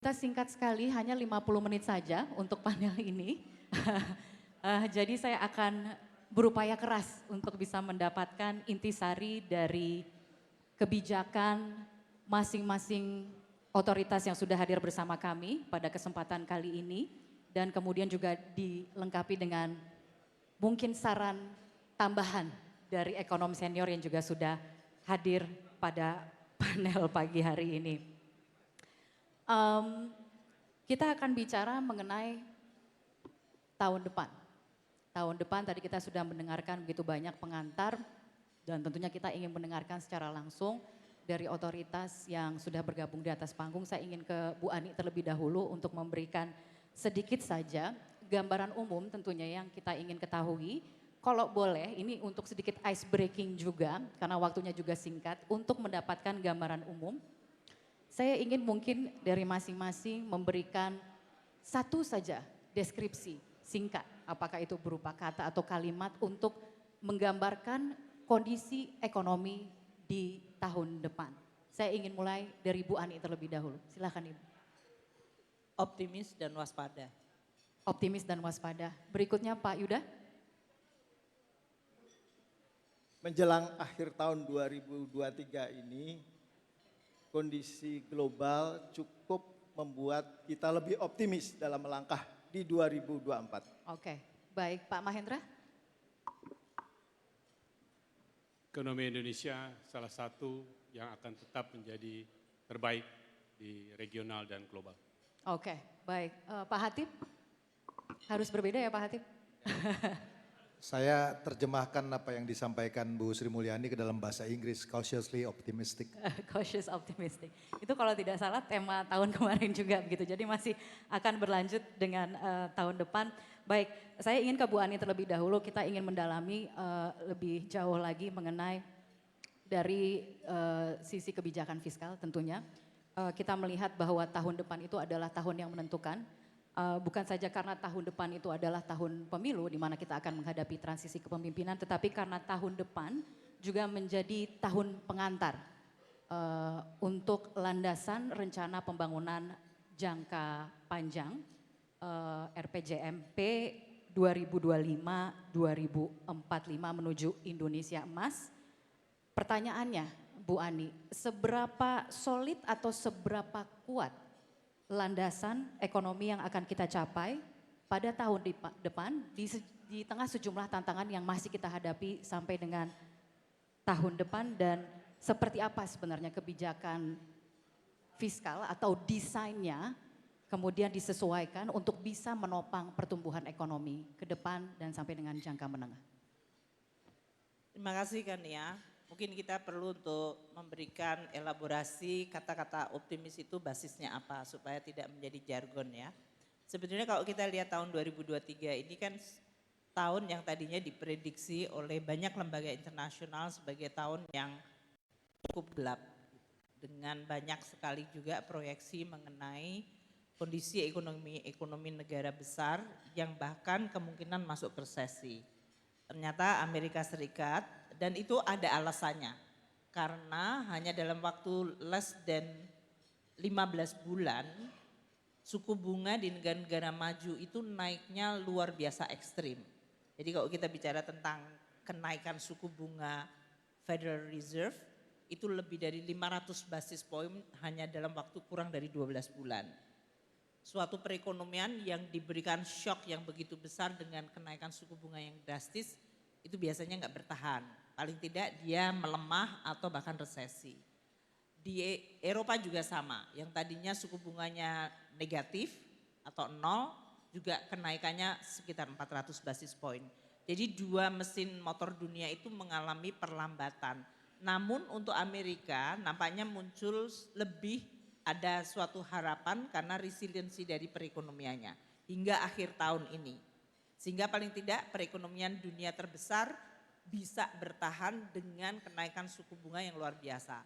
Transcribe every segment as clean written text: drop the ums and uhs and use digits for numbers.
Kita singkat sekali, hanya 50 menit saja untuk panel ini. Jadi saya akan berupaya keras untuk bisa mendapatkan intisari dari kebijakan masing-masing otoritas yang sudah hadir bersama kami pada kesempatan kali ini. Dan kemudian juga dilengkapi dengan mungkin saran tambahan dari ekonom senior yang juga sudah hadir pada panel pagi hari ini. Kita akan bicara mengenai tahun depan. Tahun depan tadi kita sudah mendengarkan begitu banyak pengantar dan tentunya kita ingin mendengarkan secara langsung dari otoritas yang sudah bergabung di atas panggung. Saya ingin ke Bu Ani terlebih dahulu untuk memberikan sedikit saja gambaran umum tentunya yang kita ingin ketahui. Kalau boleh ini untuk sedikit ice breaking juga karena waktunya juga singkat untuk mendapatkan gambaran umum. Saya ingin mungkin dari masing-masing memberikan satu saja deskripsi singkat, apakah itu berupa kata atau kalimat untuk menggambarkan kondisi ekonomi di tahun depan. Saya ingin mulai dari Bu Ani terlebih dahulu, silakan Ibu. Optimis dan waspada. Optimis dan waspada. Berikutnya Pak Yuda. Menjelang akhir tahun 2023 ini, kondisi global cukup membuat kita lebih optimis dalam melangkah di 2024. Oke, baik Pak Mahendra. Ekonomi Indonesia salah satu yang akan tetap menjadi terbaik di regional dan global. Oke, baik. Pak Hatip, harus berbeda ya Pak Hatip? Saya terjemahkan apa yang disampaikan Bu Sri Mulyani ke dalam bahasa Inggris, cautiously optimistic. Cautious optimistic. Itu kalau tidak salah tema tahun kemarin juga begitu. Jadi masih akan berlanjut dengan tahun depan. Baik, saya ingin ke Bu Ani terlebih dahulu. Kita ingin mendalami lebih jauh lagi mengenai dari sisi kebijakan fiskal tentunya. Kita melihat bahwa tahun depan itu adalah tahun yang menentukan. Bukan saja karena tahun depan itu adalah tahun pemilu di mana kita akan menghadapi transisi kepemimpinan, tetapi karena tahun depan juga menjadi tahun pengantar untuk landasan rencana pembangunan jangka panjang RPJMP 2025-2045 menuju Indonesia Emas. Pertanyaannya Bu Ani, seberapa solid atau seberapa kuat landasan ekonomi yang akan kita capai pada tahun depan di tengah sejumlah tantangan yang masih kita hadapi sampai dengan tahun depan, dan seperti apa sebenarnya kebijakan fiskal atau desainnya kemudian disesuaikan untuk bisa menopang pertumbuhan ekonomi ke depan dan sampai dengan jangka menengah. Terima kasih kan ya. Mungkin kita perlu untuk memberikan elaborasi kata-kata optimis itu basisnya apa supaya tidak menjadi jargon ya. Sebetulnya kalau kita lihat tahun 2023 ini kan tahun yang tadinya diprediksi oleh banyak lembaga internasional sebagai tahun yang cukup gelap. Dengan banyak sekali juga proyeksi mengenai kondisi ekonomi negara besar yang bahkan kemungkinan masuk resesi. Ternyata Amerika Serikat, dan itu ada alasannya, karena hanya dalam waktu less than 15 bulan, suku bunga di negara-negara maju itu naiknya luar biasa ekstrim. Jadi kalau kita bicara tentang kenaikan suku bunga Federal Reserve, itu lebih dari 500 basis point hanya dalam waktu kurang dari 12 bulan. Suatu perekonomian yang diberikan shock yang begitu besar dengan kenaikan suku bunga yang drastis, itu biasanya nggak bertahan. Paling tidak dia melemah atau bahkan resesi. Di Eropa juga sama, yang tadinya suku bunganya negatif atau nol, juga kenaikannya sekitar 400 basis point. Jadi dua mesin motor dunia itu mengalami perlambatan. Namun untuk Amerika nampaknya muncul lebih ada suatu harapan karena resiliensi dari perekonomiannya hingga akhir tahun ini. Sehingga paling tidak perekonomian dunia terbesar bisa bertahan dengan kenaikan suku bunga yang luar biasa.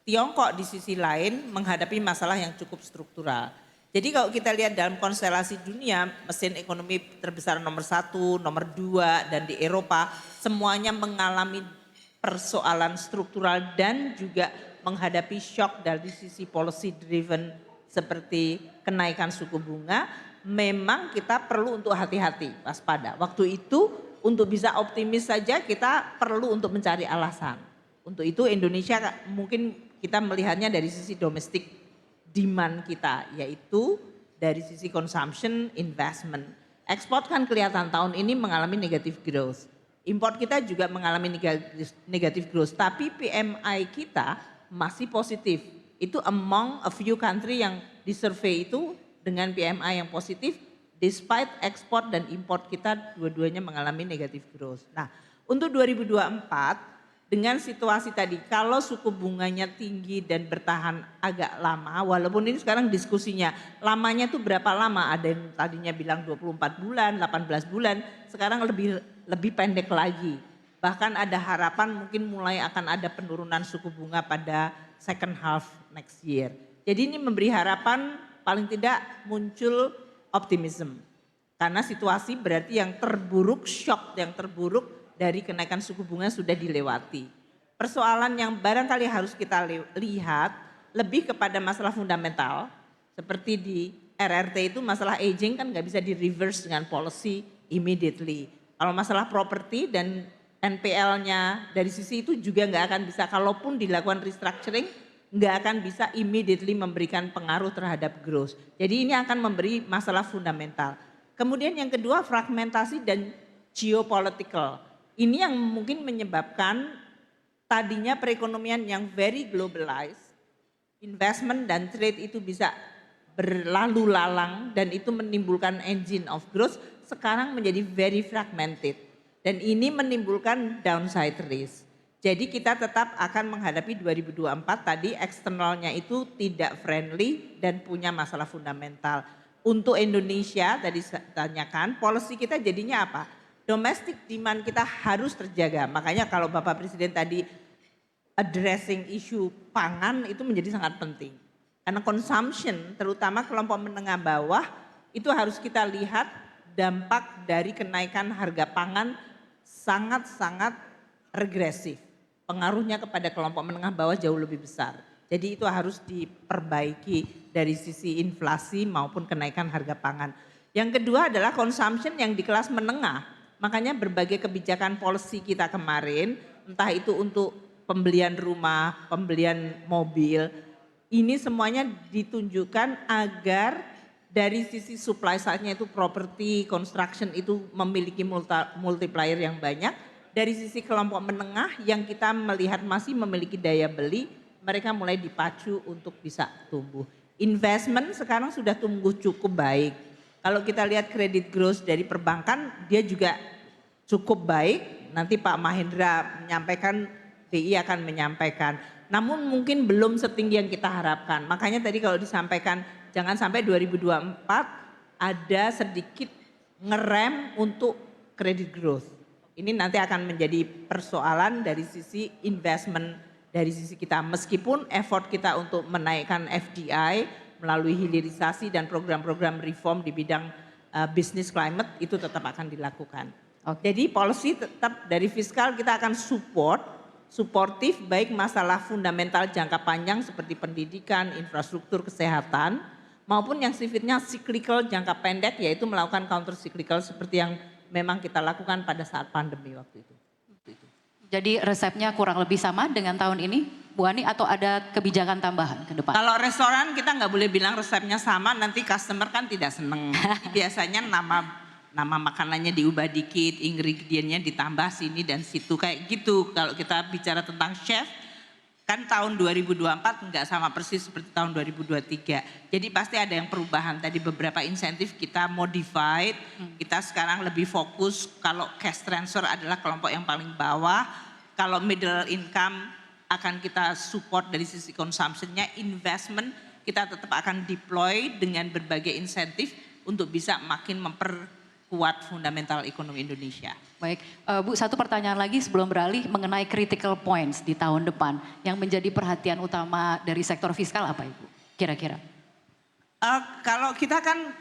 Tiongkok di sisi lain menghadapi masalah yang cukup struktural. Jadi kalau kita lihat dalam konstelasi dunia, mesin ekonomi terbesar nomor 1, nomor 2 dan di Eropa semuanya mengalami persoalan struktural dan juga menghadapi shock dari sisi policy driven seperti kenaikan suku bunga, memang kita perlu untuk hati-hati, waspada. Waktu itu untuk bisa optimis saja kita perlu untuk mencari alasan. Untuk itu Indonesia mungkin kita melihatnya dari sisi domestic demand kita, yaitu dari sisi consumption, investment. Ekspor kan kelihatan tahun ini mengalami negative growth. Import kita juga mengalami negative growth, tapi PMI kita masih positif. Itu among a few country yang disurvey itu dengan PMI yang positif, despite ekspor dan import kita dua-duanya mengalami negative growth. Nah, untuk 2024 dengan situasi tadi, kalau suku bunganya tinggi dan bertahan agak lama, walaupun ini sekarang diskusinya, lamanya itu berapa lama? Ada yang tadinya bilang 24 bulan, 18 bulan, sekarang lebih pendek lagi. Bahkan ada harapan mungkin mulai akan ada penurunan suku bunga pada second half next year. Jadi ini memberi harapan paling tidak muncul optimism. Karena situasi berarti yang terburuk, shock yang terburuk dari kenaikan suku bunga sudah dilewati. Persoalan yang barangkali harus kita lihat lebih kepada masalah fundamental. Seperti di RRT itu masalah aging kan nggak bisa di reverse dengan policy immediately. Kalau masalah property dan NPL-nya dari sisi itu juga nggak akan bisa, kalaupun dilakukan restructuring, nggak akan bisa immediately memberikan pengaruh terhadap growth. Jadi ini akan memberi masalah fundamental. Kemudian yang kedua fragmentasi dan geopolitical. Ini yang mungkin menyebabkan tadinya perekonomian yang very globalized, investment dan trade itu bisa berlalu lalang dan itu menimbulkan engine of growth, sekarang menjadi very fragmented. Dan ini menimbulkan downside risk. Jadi kita tetap akan menghadapi 2024 tadi eksternalnya itu tidak friendly dan punya masalah fundamental. Untuk Indonesia tadi tanyakan policy kita jadinya apa? Domestic demand kita harus terjaga. Makanya kalau Bapak Presiden tadi addressing isu pangan itu menjadi sangat penting. Karena consumption terutama kelompok menengah bawah itu harus kita lihat dampak dari kenaikan harga pangan sangat-sangat regresif. Pengaruhnya kepada kelompok menengah bawah jauh lebih besar. Jadi itu harus diperbaiki dari sisi inflasi maupun kenaikan harga pangan. Yang kedua adalah consumption yang di kelas menengah. Makanya berbagai kebijakan policy kita kemarin, entah itu untuk pembelian rumah, pembelian mobil, ini semuanya ditunjukkan agar dari sisi supply side-nya itu property, construction itu memiliki multiplier yang banyak. Dari sisi kelompok menengah yang kita melihat masih memiliki daya beli, mereka mulai dipacu untuk bisa tumbuh. Investment sekarang sudah tumbuh cukup baik. Kalau kita lihat credit growth dari perbankan, dia juga cukup baik. Nanti Pak Mahendra menyampaikan, BI akan menyampaikan. Namun mungkin belum setinggi yang kita harapkan. Makanya tadi kalau disampaikan, jangan sampai 2024 ada sedikit ngerem untuk credit growth. Ini nanti akan menjadi persoalan dari sisi investment dari sisi kita. Meskipun effort kita untuk menaikkan FDI melalui hilirisasi dan program-program reform di bidang business climate itu tetap akan dilakukan. Jadi policy tetap dari fiskal kita akan suportif baik masalah fundamental jangka panjang seperti pendidikan, infrastruktur, kesehatan, maupun yang sifatnya cyclical jangka pendek yaitu melakukan counter cyclical seperti yang memang kita lakukan pada saat pandemi waktu itu. Jadi resepnya kurang lebih sama dengan tahun ini, Bu Ani, atau ada kebijakan tambahan ke depan? Kalau restoran kita nggak boleh bilang resepnya sama, nanti customer kan tidak seneng. Biasanya nama makanannya diubah dikit, ingredientnya ditambah sini dan situ kayak gitu. Kalau kita bicara tentang chef, kan tahun 2024 nggak sama persis seperti tahun 2023. Jadi pasti ada yang perubahan. Tadi beberapa insentif kita modified, kita sekarang lebih fokus kalau cash transfer adalah kelompok yang paling bawah. Kalau middle income akan kita support dari sisi consumption-nya, investment kita tetap akan deploy dengan berbagai insentif untuk bisa makin memperkuat fundamental ekonomi Indonesia. Baik, Bu, satu pertanyaan lagi sebelum beralih mengenai critical points di tahun depan yang menjadi perhatian utama dari sektor fiskal apa Ibu kira-kira? Kalau kita kan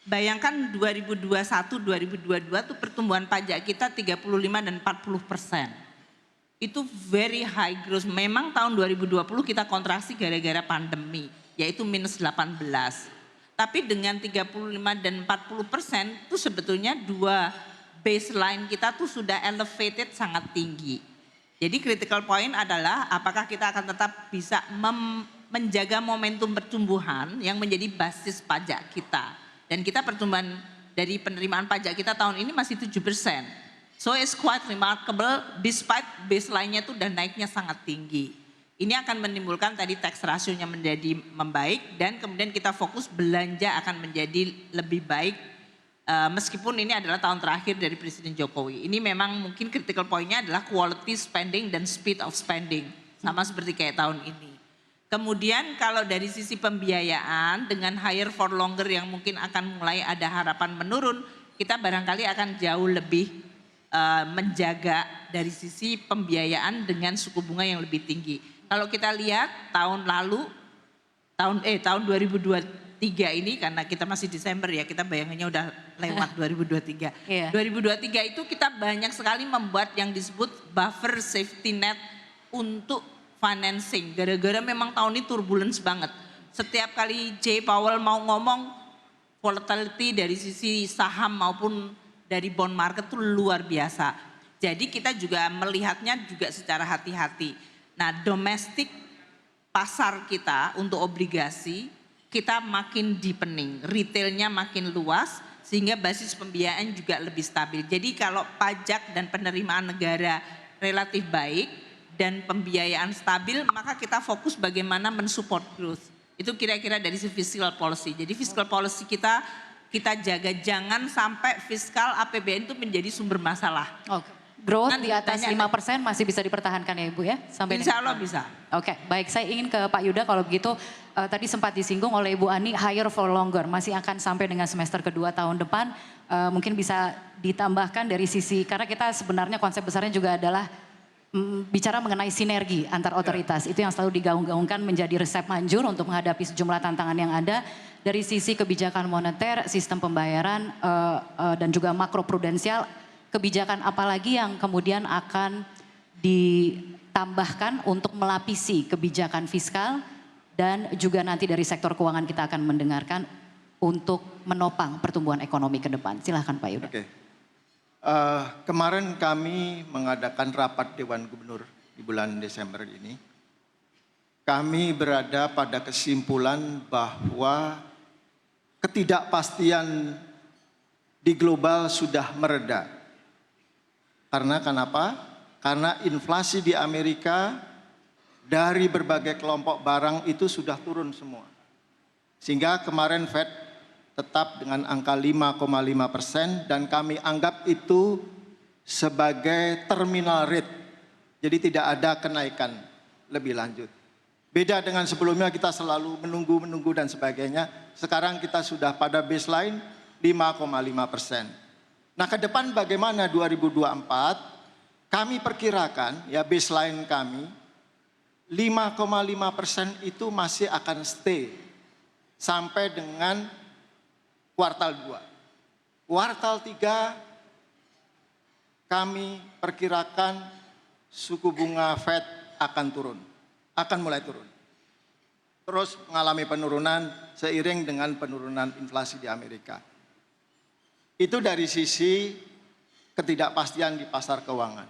bayangkan 2021-2022 tuh pertumbuhan pajak kita 35 dan 40%. Itu very high growth. Memang tahun 2020 kita kontraksi gara-gara pandemi. yaitu minus 18. Tapi dengan 35 dan 40% itu sebetulnya dua baseline kita tuh sudah elevated sangat tinggi. Jadi critical point adalah apakah kita akan tetap bisa menjaga momentum pertumbuhan yang menjadi basis pajak kita. Dan kita pertumbuhan dari penerimaan pajak kita tahun ini masih 7%. So it's quite remarkable despite baseline-nya itu udah naiknya sangat tinggi. Ini akan menimbulkan tadi tax ratio-nya menjadi membaik dan kemudian kita fokus belanja akan menjadi lebih baik meskipun ini adalah tahun terakhir dari Presiden Jokowi. Ini memang mungkin critical point-nya adalah quality spending dan speed of spending. Sama seperti kayak tahun ini. Kemudian kalau dari sisi pembiayaan dengan higher for longer yang mungkin akan mulai ada harapan menurun, kita barangkali akan jauh lebih menjaga dari sisi pembiayaan dengan suku bunga yang lebih tinggi. Kalau kita lihat tahun lalu, tahun 2023 ini karena kita masih Desember ya, kita bayangannya udah lewat 2023. Iya. 2023 itu kita banyak sekali membuat yang disebut buffer safety net untuk financing. Gara-gara memang tahun ini turbulence banget. Setiap kali Jay Powell mau ngomong, volatility dari sisi saham maupun dari bond market itu luar biasa. Jadi kita juga melihatnya juga secara hati-hati. Nah domestik pasar kita untuk obligasi kita makin deepening, retailnya makin luas sehingga basis pembiayaan juga lebih stabil. Jadi kalau pajak dan penerimaan negara relatif baik dan pembiayaan stabil maka kita fokus bagaimana mensupport growth. Itu kira-kira dari sisi fiscal policy. Jadi fiscal policy kita jaga jangan sampai fiskal APBN itu menjadi sumber masalah. Oke. Growth Kan di atas ditanya- 5% masih bisa dipertahankan ya Ibu ya? Sampai Insya dengan Allah bisa. Oke, baik. Saya ingin ke Pak Yuda kalau begitu. Tadi sempat disinggung oleh Ibu Ani, higher for longer. Masih akan sampai dengan semester kedua tahun depan. Mungkin bisa ditambahkan dari sisi, karena kita sebenarnya konsep besarnya juga adalah bicara mengenai sinergi antar otoritas. Itu yang selalu digaung-gaungkan menjadi resep manjur untuk menghadapi sejumlah tantangan yang ada. Dari sisi kebijakan moneter, sistem pembayaran, dan juga makroprudensial. Kebijakan apa lagi yang kemudian akan ditambahkan untuk melapisi kebijakan fiskal dan juga nanti dari sektor keuangan kita akan mendengarkan untuk menopang pertumbuhan ekonomi ke depan. Silahkan Pak Yuda. Oke. Kemarin kami mengadakan rapat Dewan Gubernur di bulan Desember ini. Kami berada pada kesimpulan bahwa ketidakpastian di global sudah mereda. Karena kenapa? Karena inflasi di Amerika dari berbagai kelompok barang itu sudah turun semua. Sehingga kemarin Fed tetap dengan angka 5,5% dan kami anggap itu sebagai terminal rate. Jadi tidak ada kenaikan lebih lanjut. Beda dengan sebelumnya kita selalu menunggu dan sebagainya. Sekarang kita sudah pada baseline 5,5%. Nah ke depan bagaimana 2024? Kami perkirakan ya baseline kami 5,5% itu masih akan stay sampai dengan kuartal 2. Kuartal 3 kami perkirakan suku bunga Fed akan turun, akan mulai turun. Terus mengalami penurunan seiring dengan penurunan inflasi di Amerika. Itu dari sisi ketidakpastian di pasar keuangan.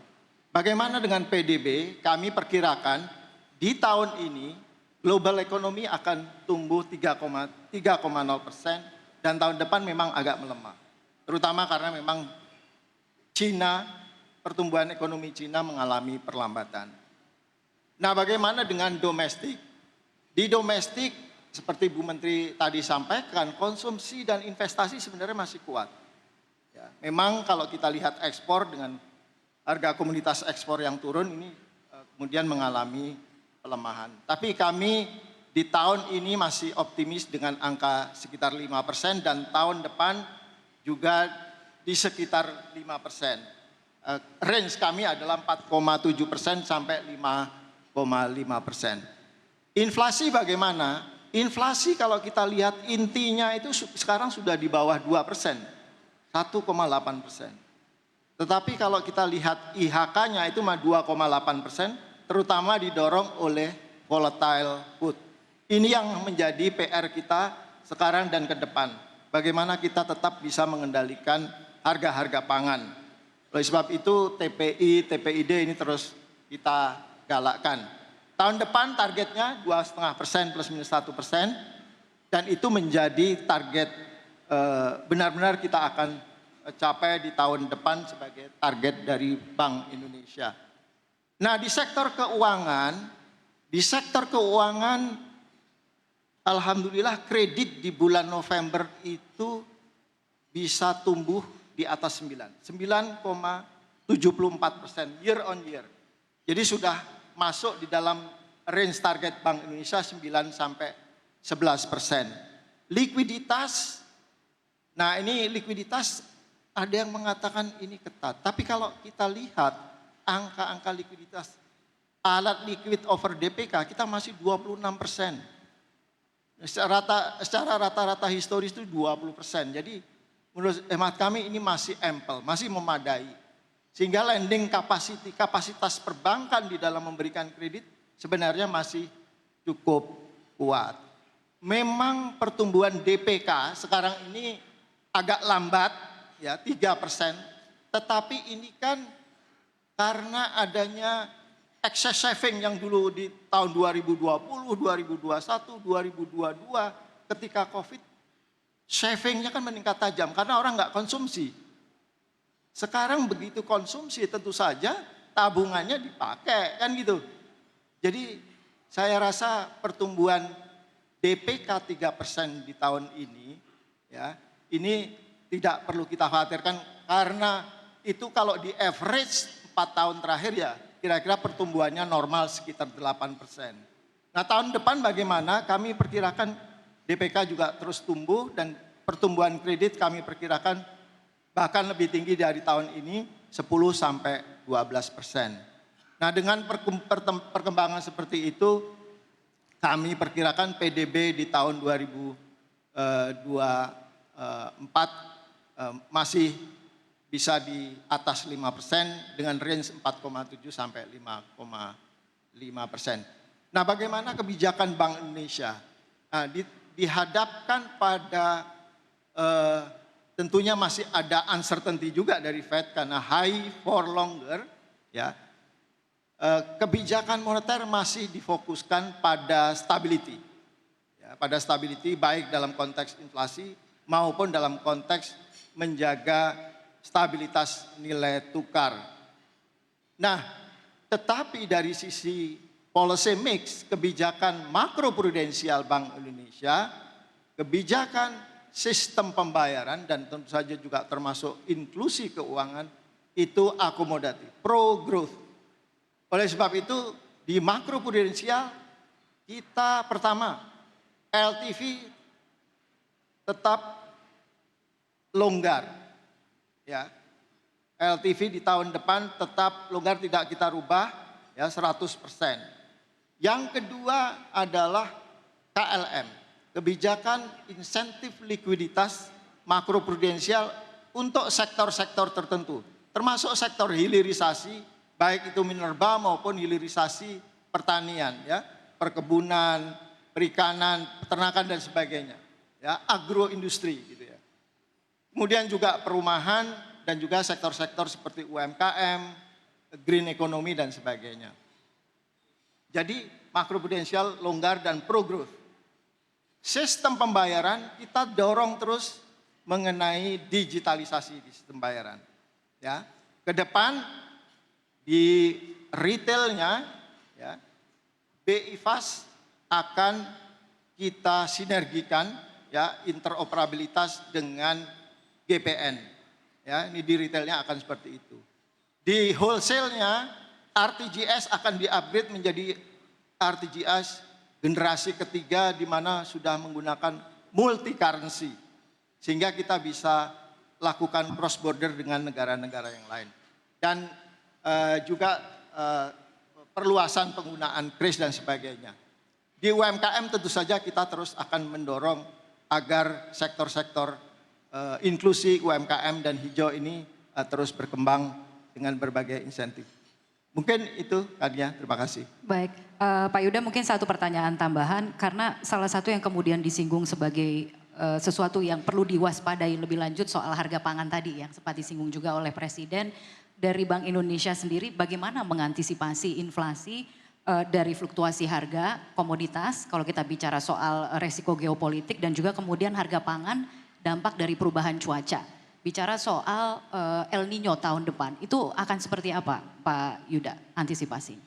Bagaimana dengan PDB? Kami perkirakan di tahun ini global ekonomi akan tumbuh 3,0% dan tahun depan memang agak melemah. Terutama karena memang Cina, pertumbuhan ekonomi Cina mengalami perlambatan. Nah bagaimana dengan domestik? Di domestik seperti Bu Menteri tadi sampaikan, konsumsi dan investasi sebenarnya masih kuat. Ya, memang kalau kita lihat ekspor dengan harga komoditas ekspor yang turun ini kemudian mengalami pelemahan. Tapi kami di tahun ini masih optimis dengan angka sekitar 5% dan tahun depan juga di sekitar 5%. Range kami adalah 4,7% sampai 5,5%. Inflasi bagaimana? Inflasi kalau kita lihat intinya itu sekarang sudah di bawah 2%. 1,8%. Tetapi kalau kita lihat IHK-nya itu 2,8%, terutama didorong oleh volatile food. Ini yang menjadi PR kita sekarang dan ke depan. Bagaimana kita tetap bisa mengendalikan harga-harga pangan. Oleh sebab itu TPI, TPID ini terus kita galakkan. Tahun depan targetnya 2,5% plus minus 1%, dan itu menjadi target benar-benar kita akan capai di tahun depan sebagai target dari Bank Indonesia. Nah, di sektor keuangan alhamdulillah kredit di bulan November itu bisa tumbuh di atas 9,74% year on year. Jadi sudah masuk di dalam range target Bank Indonesia 9 sampai 11%. Likuiditas, nah ini likuiditas ada yang mengatakan ini ketat. Tapi kalau kita lihat angka-angka likuiditas alat liquid over DPK kita masih 26%. Secara rata-rata historis itu 20%. Jadi menurut hemat kami ini masih ample, masih memadai. Sehingga lending capacity, kapasitas perbankan di dalam memberikan kredit sebenarnya masih cukup kuat. Memang pertumbuhan DPK sekarang ini agak lambat, ya 3%. Tetapi ini kan karena adanya excess saving yang dulu di tahun 2020, 2021, 2022 ketika COVID, savingnya kan meningkat tajam karena orang nggak konsumsi. Sekarang begitu konsumsi tentu saja tabungannya dipakai kan gitu. Jadi saya rasa pertumbuhan DPK 3% di tahun ini, ya ini tidak perlu kita khawatirkan karena itu kalau di average 4 tahun terakhir ya kira-kira pertumbuhannya normal sekitar 8%. Nah tahun depan bagaimana? Kami perkirakan DPK juga terus tumbuh dan pertumbuhan kredit kami perkirakan bahkan lebih tinggi dari tahun ini 10 sampai 12%. Nah dengan perkembangan seperti itu kami perkirakan PDB di tahun 2024 masih bisa di atas 5% dengan range 4,7 sampai 5,5%. Nah, bagaimana kebijakan Bank Indonesia? Nah, dihadapkan pada tentunya masih ada uncertainty juga dari Fed karena high for longer, ya. Kebijakan moneter masih difokuskan pada stability, ya, pada stability baik dalam konteks inflasi maupun dalam konteks menjaga stabilitas nilai tukar. Nah, tetapi dari sisi policy mix, kebijakan makroprudensial Bank Indonesia, kebijakan sistem pembayaran dan tentu saja juga termasuk inklusi keuangan itu akomodatif, pro growth. Oleh sebab itu di makroprudensial kita pertama LTV tetap longgar. Ya, LTV di tahun depan tetap longgar tidak kita rubah ya 100%. Yang kedua adalah KLM, kebijakan insentif likuiditas makroprudensial untuk sektor-sektor tertentu, termasuk sektor hilirisasi, baik itu minerba maupun hilirisasi pertanian, ya, perkebunan, perikanan, peternakan dan sebagainya, ya, agroindustri gitu ya. Kemudian juga perumahan dan juga sektor-sektor seperti UMKM, green economy dan sebagainya. Jadi makroprudensial longgar dan pro growth. Sistem pembayaran kita dorong terus mengenai digitalisasi di sistem pembayaran. Ya, ke depan di retailnya, ya, BI Fast akan kita sinergikan, ya, interoperabilitas dengan GPN, ya ini di retailnya akan seperti itu. Di wholesale-nya RTGS akan di-upgrade menjadi RTGS generasi ketiga di mana sudah menggunakan multi currency sehingga kita bisa lakukan cross border dengan negara-negara yang lain dan juga perluasan penggunaan kris dan sebagainya. Di UMKM tentu saja kita terus akan mendorong agar sektor-sektor inklusi UMKM dan hijau ini terus berkembang dengan berbagai insentif. Mungkin itu Kania, terima kasih. Baik, Pak Yuda mungkin satu pertanyaan tambahan karena salah satu yang kemudian disinggung sebagai sesuatu yang perlu diwaspadai lebih lanjut soal harga pangan tadi yang sempat disinggung juga oleh Presiden dari Bank Indonesia sendiri bagaimana mengantisipasi inflasi dari fluktuasi harga komoditas kalau kita bicara soal resiko geopolitik dan juga kemudian harga pangan dampak dari perubahan cuaca. Bicara soal El Nino tahun depan, itu akan seperti apa Pak Yuda antisipasi?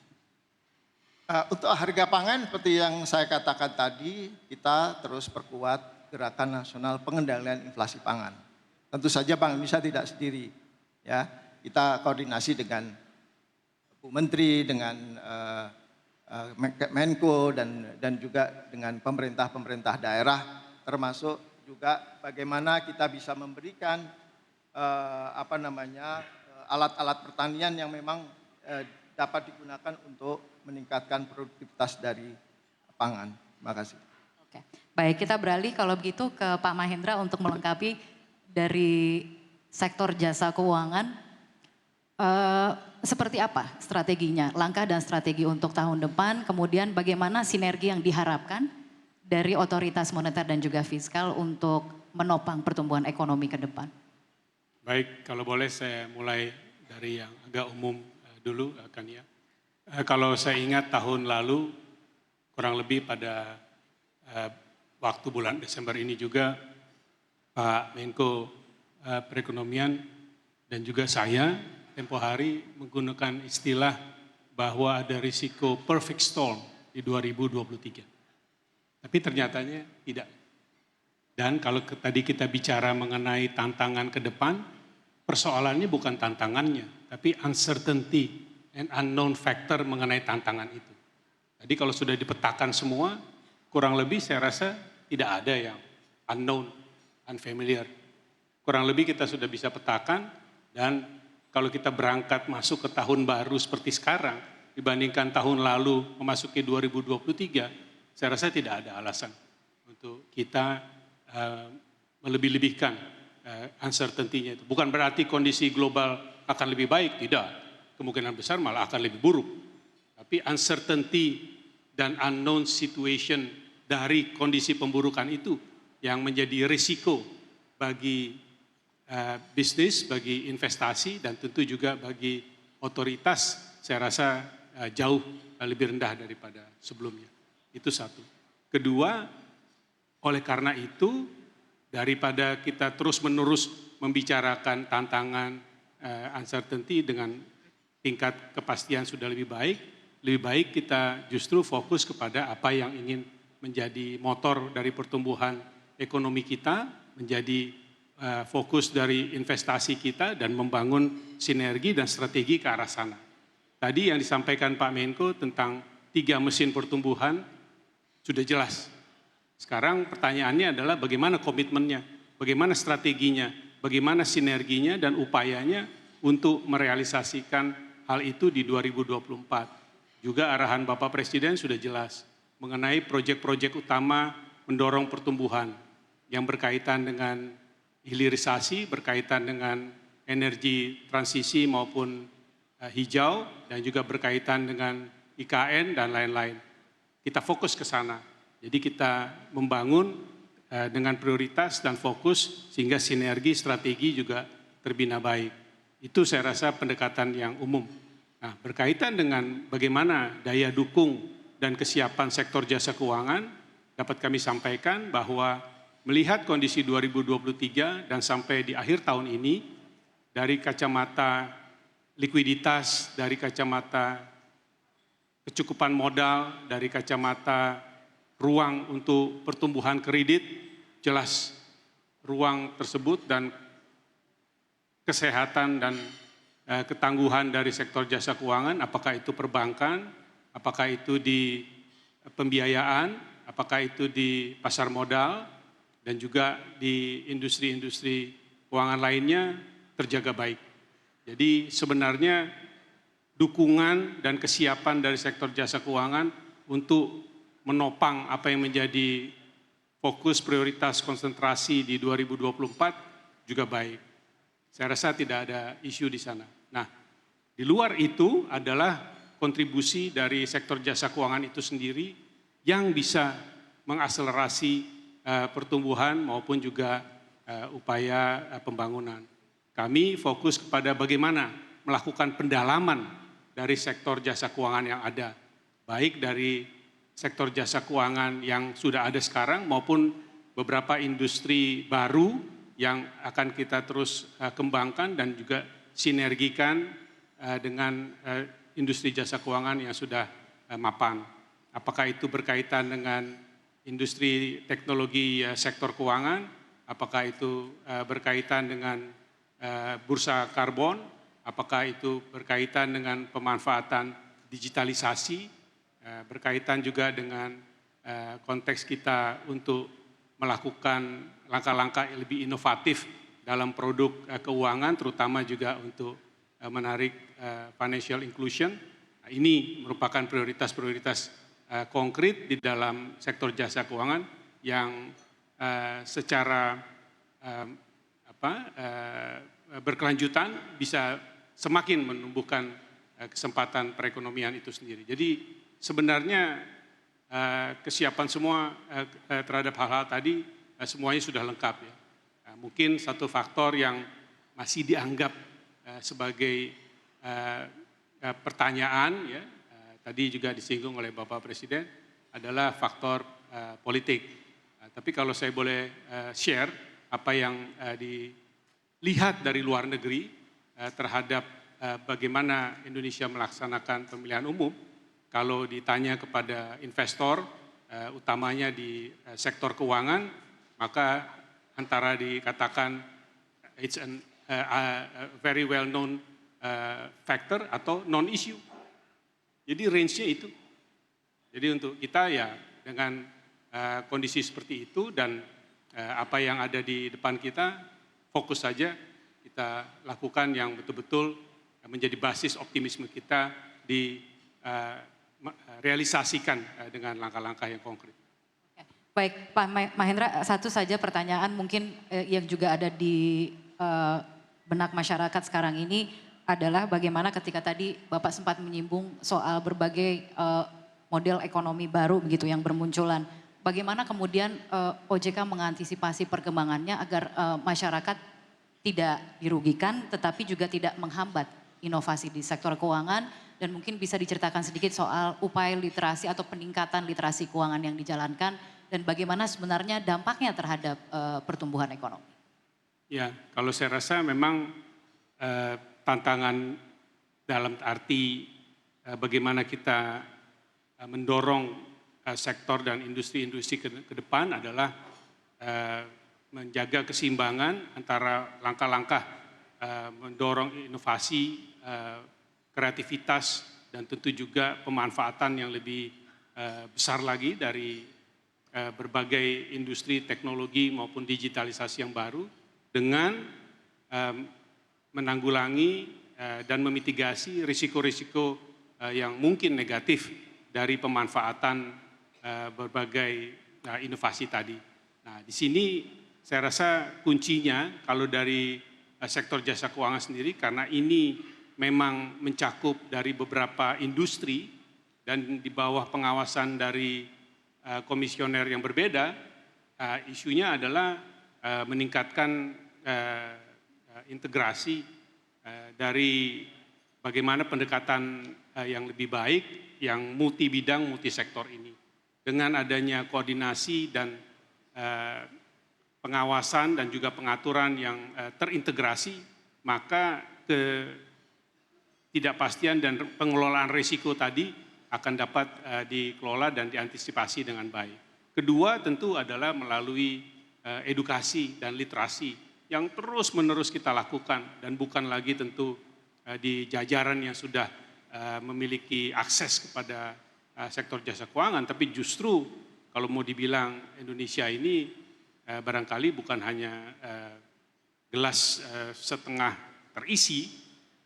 Untuk harga pangan seperti yang saya katakan tadi, kita terus perkuat gerakan nasional pengendalian inflasi pangan. Tentu saja Bank Indonesia tidak sendiri, ya. Kita koordinasi dengan Bu Menteri, dengan Menko dan juga dengan pemerintah daerah, termasuk juga bagaimana kita bisa memberikan alat-alat pertanian yang memang dapat digunakan untuk meningkatkan produktivitas dari pangan. Terima kasih. Oke, baik kita beralih kalau begitu ke Pak Mahendra untuk melengkapi dari sektor jasa keuangan. Seperti apa strateginya, langkah dan strategi untuk tahun depan, kemudian bagaimana sinergi yang diharapkan dari otoritas moneter dan juga fiskal untuk menopang pertumbuhan ekonomi ke depan? Baik, kalau boleh saya mulai dari yang agak umum dulu, Kania. Kalau saya ingat tahun lalu, kurang lebih pada waktu bulan Desember ini juga, Pak Menko Perekonomian dan juga saya tempo hari menggunakan istilah bahwa ada risiko perfect storm di 2023. Tapi ternyatanya tidak. Dan kalau tadi kita bicara mengenai tantangan ke depan, persoalannya bukan tantangannya, tapi uncertainty and unknown factor mengenai tantangan itu. Tadi kalau sudah dipetakan semua, kurang lebih saya rasa tidak ada yang unknown, unfamiliar. Kurang lebih kita sudah bisa petakan dan kalau kita berangkat masuk ke tahun baru seperti sekarang, dibandingkan tahun lalu memasuki 2023, saya rasa tidak ada alasan untuk kita melebih-lebihkan uncertainty-nya itu. Bukan berarti kondisi global akan lebih baik, tidak. Kemungkinan besar malah akan lebih buruk. Tapi uncertainty dan unknown situation dari kondisi pemburukan itu yang menjadi risiko bagi bisnis, bagi investasi, dan tentu juga bagi otoritas, saya rasa jauh lebih rendah daripada sebelumnya. Itu satu. Kedua, oleh karena itu, daripada kita terus-menerus membicarakan tantangan uncertainty dengan tingkat kepastian sudah lebih baik kita justru fokus kepada apa yang ingin menjadi motor dari pertumbuhan ekonomi kita, menjadi fokus dari investasi kita dan membangun sinergi dan strategi ke arah sana. Tadi yang disampaikan Pak Menko tentang 3 mesin pertumbuhan sudah jelas. Sekarang pertanyaannya adalah bagaimana komitmennya, bagaimana strateginya, bagaimana sinerginya dan upayanya untuk merealisasikan hal itu di 2024. Juga arahan Bapak Presiden sudah jelas mengenai proyek-proyek utama mendorong pertumbuhan yang berkaitan dengan hilirisasi, berkaitan dengan energi transisi maupun hijau, dan juga berkaitan dengan IKN dan lain-lain. Kita fokus ke sana. Jadi kita membangun dengan prioritas dan fokus sehingga sinergi strategi juga terbina baik. Itu saya rasa pendekatan yang umum. Nah, berkaitan dengan bagaimana daya dukung dan kesiapan sektor jasa keuangan, dapat kami sampaikan bahwa melihat kondisi 2023 dan sampai di akhir tahun ini, dari kacamata likuiditas, dari kacamata kecukupan modal, dari kacamata ruang untuk pertumbuhan kredit, jelas ruang tersebut dan kesehatan dan ketangguhan dari sektor jasa keuangan, apakah itu perbankan, apakah itu di pembiayaan, apakah itu di pasar modal, dan juga di industri-industri keuangan lainnya terjaga baik. Jadi sebenarnya dukungan dan kesiapan dari sektor jasa keuangan untuk menopang apa yang menjadi fokus prioritas konsentrasi di 2024 juga baik. Saya rasa tidak ada isu di sana. Nah, Di luar itu adalah kontribusi dari sektor jasa keuangan itu sendiri yang bisa mengakselerasi pertumbuhan maupun juga upaya pembangunan. Kami fokus kepada bagaimana melakukan pendalaman dari sektor jasa keuangan yang ada, baik dari sektor jasa keuangan yang sudah ada sekarang maupun beberapa industri baru yang akan kita terus kembangkan dan juga sinergikan dengan industri jasa keuangan yang sudah mapan. Apakah itu berkaitan dengan industri teknologi sektor keuangan, apakah itu berkaitan dengan bursa karbon, apakah itu berkaitan dengan pemanfaatan digitalisasi, berkaitan juga dengan konteks kita untuk melakukan langkah-langkah yang lebih inovatif dalam produk keuangan, terutama juga untuk menarik financial inclusion. Ini merupakan prioritas-prioritas konkret di dalam sektor jasa keuangan yang secara berkelanjutan bisa semakin menumbuhkan kesempatan perekonomian itu sendiri. Jadi sebenarnya kesiapan semua terhadap hal-hal tadi semuanya sudah lengkap ya. Mungkin satu faktor yang masih dianggap sebagai pertanyaan ya, tadi juga disinggung oleh Bapak Presiden adalah faktor politik. Tapi kalau saya boleh share apa yang dilihat dari luar negeri terhadap bagaimana Indonesia melaksanakan pemilihan umum, kalau ditanya kepada investor, utamanya di sektor keuangan, maka antara dikatakan it's a very well known factor atau non issue. Jadi range-nya itu. Jadi untuk kita ya dengan kondisi seperti itu dan apa yang ada di depan kita, fokus saja kita lakukan yang betul-betul menjadi basis optimisme kita realisasikan dengan langkah-langkah yang konkret. Baik, Pak Mahendra, satu saja pertanyaan mungkin yang juga ada di benak masyarakat sekarang ini adalah bagaimana ketika tadi Bapak sempat menyinggung soal berbagai model ekonomi baru begitu yang bermunculan. Bagaimana kemudian OJK mengantisipasi perkembangannya agar masyarakat tidak dirugikan tetapi juga tidak menghambat inovasi di sektor keuangan, dan mungkin bisa diceritakan sedikit soal upaya literasi atau peningkatan literasi keuangan yang dijalankan dan bagaimana sebenarnya dampaknya terhadap pertumbuhan ekonomi. Ya, kalau saya rasa memang tantangan dalam arti bagaimana kita mendorong sektor dan industri-industri ke depan adalah menjaga keseimbangan antara langkah-langkah mendorong inovasi, kreativitas, dan tentu juga pemanfaatan yang lebih besar lagi dari berbagai industri teknologi maupun digitalisasi yang baru dengan menanggulangi dan memitigasi risiko-risiko yang mungkin negatif dari pemanfaatan berbagai inovasi tadi. Nah, di sini saya rasa kuncinya kalau dari sektor jasa keuangan sendiri, karena ini memang mencakup dari beberapa industri dan di bawah pengawasan dari komisioner yang berbeda, isunya adalah meningkatkan integrasi dari bagaimana pendekatan yang lebih baik, yang multi bidang, multi sektor ini. Dengan adanya koordinasi dan pengawasan dan juga pengaturan yang terintegrasi, maka ketidakpastian dan pengelolaan risiko tadi akan dapat dikelola dan diantisipasi dengan baik. Kedua tentu adalah melalui edukasi dan literasi yang terus-menerus kita lakukan dan bukan lagi tentu di jajaran yang sudah memiliki akses kepada sektor jasa keuangan, tapi justru kalau mau dibilang Indonesia ini barangkali bukan hanya gelas setengah terisi,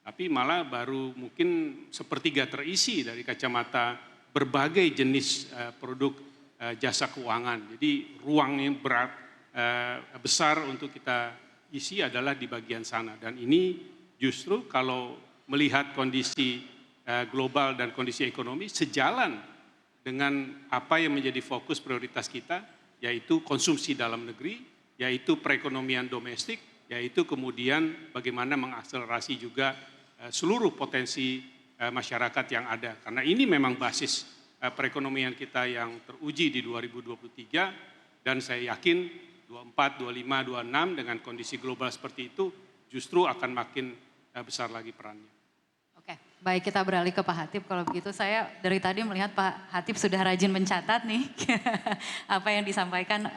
tapi malah baru mungkin sepertiga terisi dari kacamata berbagai jenis produk jasa keuangan. Jadi ruang yang besar untuk kita isi adalah di bagian sana, dan ini justru kalau melihat kondisi global dan kondisi ekonomi sejalan dengan apa yang menjadi fokus prioritas kita, yaitu konsumsi dalam negeri, yaitu perekonomian domestik, yaitu kemudian bagaimana mengakselerasi juga seluruh potensi masyarakat yang ada. Karena ini memang basis perekonomian kita yang teruji di 2023 dan saya yakin 24, 25, 26 dengan kondisi global seperti itu justru akan makin besar lagi perannya. Oke, baik kita beralih ke Pak Hatip. Kalau begitu saya dari tadi melihat Pak Hatip sudah rajin mencatat nih apa yang disampaikan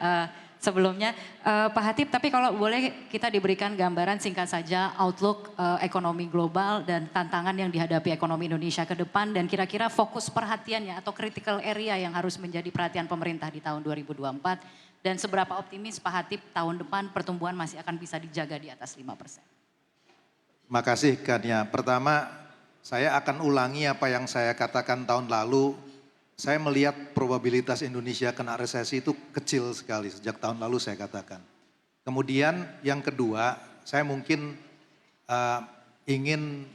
sebelumnya. Pak Hatip, tapi kalau boleh kita diberikan gambaran singkat saja outlook ekonomi global dan tantangan yang dihadapi ekonomi Indonesia ke depan dan kira-kira fokus perhatiannya atau critical area yang harus menjadi perhatian pemerintah di tahun 2024 dan seberapa optimis Pak Hatip tahun depan pertumbuhan masih akan bisa dijaga di atas 5%. Makasih Kania. Pertama, saya akan ulangi apa yang saya katakan tahun lalu. Saya melihat probabilitas Indonesia kena resesi itu kecil sekali sejak tahun lalu saya katakan. Kemudian yang kedua, saya mungkin ingin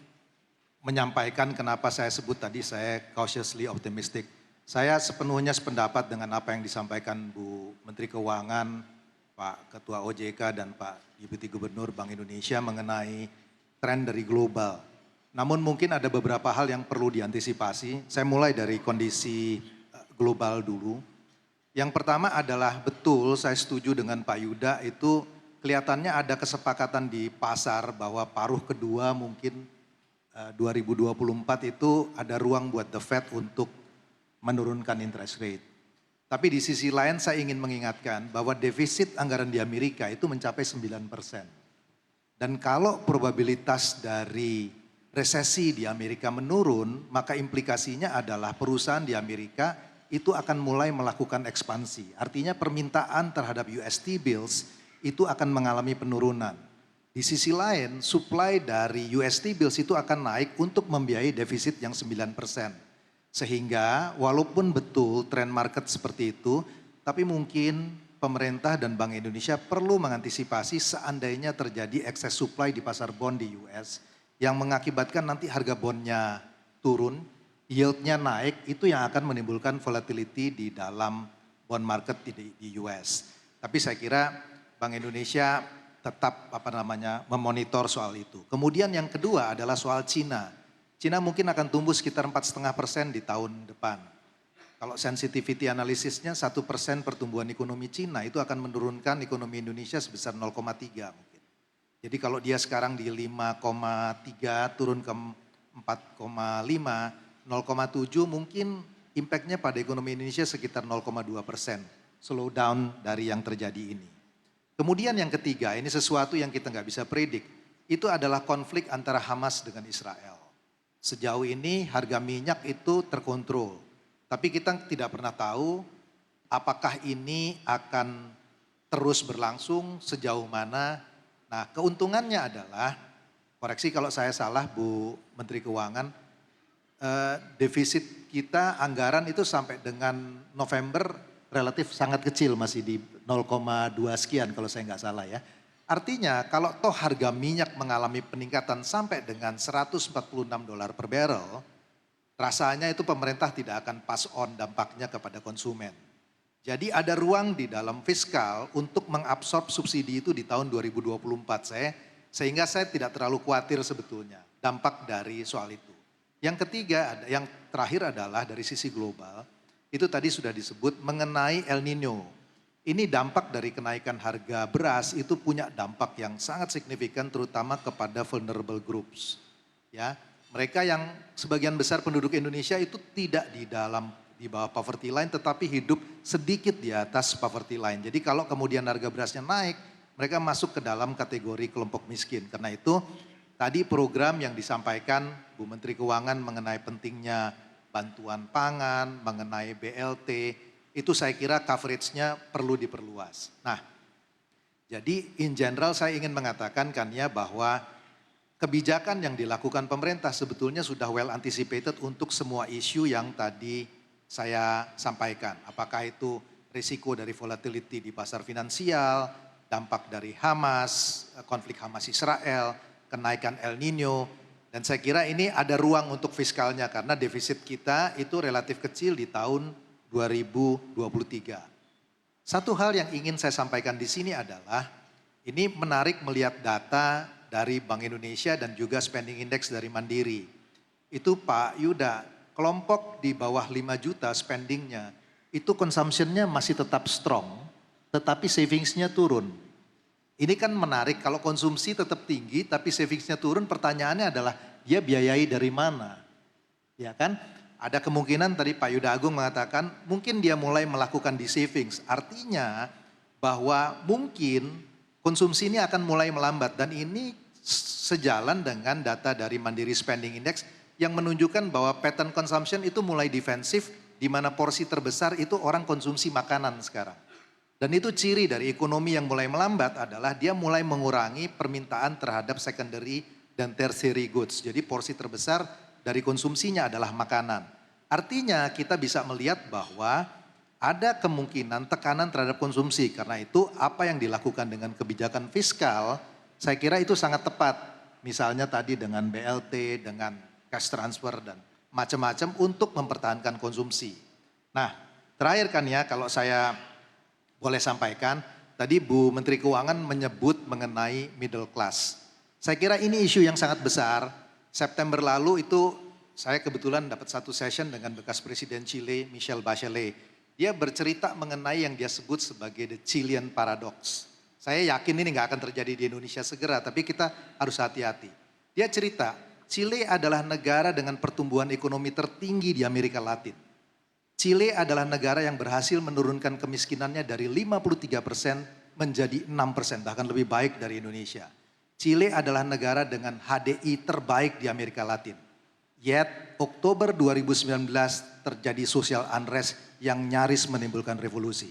menyampaikan kenapa saya sebut tadi saya cautiously optimistic. Saya sepenuhnya sependapat dengan apa yang disampaikan Bu Menteri Keuangan, Pak Ketua OJK dan Pak Deputi Gubernur Bank Indonesia mengenai tren dari global. Namun mungkin ada beberapa hal yang perlu diantisipasi. Saya mulai dari kondisi global dulu. Yang pertama adalah betul saya setuju dengan Pak Yuda itu kelihatannya ada kesepakatan di pasar bahwa paruh kedua mungkin 2024 itu ada ruang buat the Fed untuk menurunkan interest rate. Tapi di sisi lain saya ingin mengingatkan bahwa defisit anggaran di Amerika itu mencapai 9%. Dan kalau probabilitas dari resesi di Amerika menurun, maka implikasinya adalah perusahaan di Amerika itu akan mulai melakukan ekspansi. Artinya permintaan terhadap US T-bills itu akan mengalami penurunan. Di sisi lain, supply dari US T-bills itu akan naik untuk membiayai defisit yang 9%. Sehingga walaupun betul tren market seperti itu, tapi mungkin pemerintah dan Bank Indonesia perlu mengantisipasi seandainya terjadi excess supply di pasar bond di US yang mengakibatkan nanti harga bondnya turun, yieldnya naik, itu yang akan menimbulkan volatility di dalam bond market di US. Tapi saya kira Bank Indonesia tetap memonitor soal itu. Kemudian yang kedua adalah soal Cina. Cina mungkin akan tumbuh sekitar 4,5% di tahun depan. Kalau sensitivity analisisnya 1% pertumbuhan ekonomi Cina itu akan menurunkan ekonomi Indonesia sebesar 0,3 mungkin. Jadi kalau dia sekarang di 5,3 turun ke 4,5, 0,7 mungkin impactnya pada ekonomi Indonesia sekitar 0,2%. Slow down dari yang terjadi ini. Kemudian yang ketiga, ini sesuatu yang kita nggak bisa predik. Itu adalah konflik antara Hamas dengan Israel. Sejauh ini harga minyak itu terkontrol. Tapi kita tidak pernah tahu apakah ini akan terus berlangsung sejauh mana. Nah, keuntungannya adalah, koreksi kalau saya salah Bu Menteri Keuangan, defisit kita anggaran itu sampai dengan November relatif sangat kecil, masih di 0,2 sekian kalau saya nggak salah ya. Artinya kalau toh harga minyak mengalami peningkatan sampai dengan $146 per barrel, rasanya itu pemerintah tidak akan pass on dampaknya kepada konsumen. Jadi ada ruang di dalam fiskal untuk mengabsorb subsidi itu di tahun 2024 sehingga saya tidak terlalu khawatir sebetulnya dampak dari soal itu. Yang ketiga, yang terakhir adalah dari sisi global, itu tadi sudah disebut mengenai El Nino. Ini dampak dari kenaikan harga beras itu punya dampak yang sangat signifikan terutama kepada vulnerable groups. Ya, mereka yang sebagian besar penduduk Indonesia itu tidak di bawah poverty line tetapi hidup sedikit di atas poverty line. Jadi kalau kemudian harga berasnya naik, mereka masuk ke dalam kategori kelompok miskin. Karena itu tadi program yang disampaikan Bu Menteri Keuangan mengenai pentingnya bantuan pangan, mengenai BLT, itu saya kira coveragenya perlu diperluas. Nah, jadi in general saya ingin mengatakan kan ya bahwa kebijakan yang dilakukan pemerintah sebetulnya sudah well anticipated untuk semua isu yang tadi saya sampaikan. Apakah itu risiko dari volatility di pasar finansial, dampak dari Hamas, konflik Hamas Israel, kenaikan El Nino, Dan saya kira ini ada ruang untuk fiskalnya karena defisit kita itu relatif kecil di tahun 2023. Satu hal yang ingin saya sampaikan di sini adalah ini menarik melihat data dari Bank Indonesia dan juga spending index dari Mandiri. Itu Pak Yuda, kelompok di bawah 5 juta spendingnya itu consumption-nya masih tetap strong, tetapi savings-nya turun. Ini kan menarik kalau konsumsi tetap tinggi tapi savings-nya turun, pertanyaannya adalah dia biayai dari mana? Ya kan? Ada kemungkinan tadi Pak Yuda Agung mengatakan mungkin dia mulai melakukan di savings. Artinya bahwa mungkin konsumsi ini akan mulai melambat dan ini sejalan dengan data dari Mandiri Spending Index yang menunjukkan bahwa pattern consumption itu mulai defensif di mana porsi terbesar itu orang konsumsi makanan sekarang. Dan itu ciri dari ekonomi yang mulai melambat adalah dia mulai mengurangi permintaan terhadap secondary dan tertiary goods. Jadi porsi terbesar dari konsumsinya adalah makanan. Artinya kita bisa melihat bahwa ada kemungkinan tekanan terhadap konsumsi. Karena itu apa yang dilakukan dengan kebijakan fiskal saya kira itu sangat tepat. Misalnya tadi dengan BLT, dengan cash transfer dan macam-macam untuk mempertahankan konsumsi. Nah terakhir kan ya kalau saya boleh sampaikan, tadi Bu Menteri Keuangan menyebut mengenai middle class. Saya kira ini isu yang sangat besar. September lalu itu saya kebetulan dapat satu session dengan bekas Presiden Chile, Michelle Bachelet. Dia bercerita mengenai yang dia sebut sebagai the Chilean paradox. Saya yakin ini nggak akan terjadi di Indonesia segera, tapi kita harus hati-hati. Dia cerita, Chile adalah negara dengan pertumbuhan ekonomi tertinggi di Amerika Latin. Chile adalah negara yang berhasil menurunkan kemiskinannya dari 53% menjadi 6%, bahkan lebih baik dari Indonesia. Chile adalah negara dengan HDI terbaik di Amerika Latin. Yet, Oktober 2019 terjadi social unrest yang nyaris menimbulkan revolusi.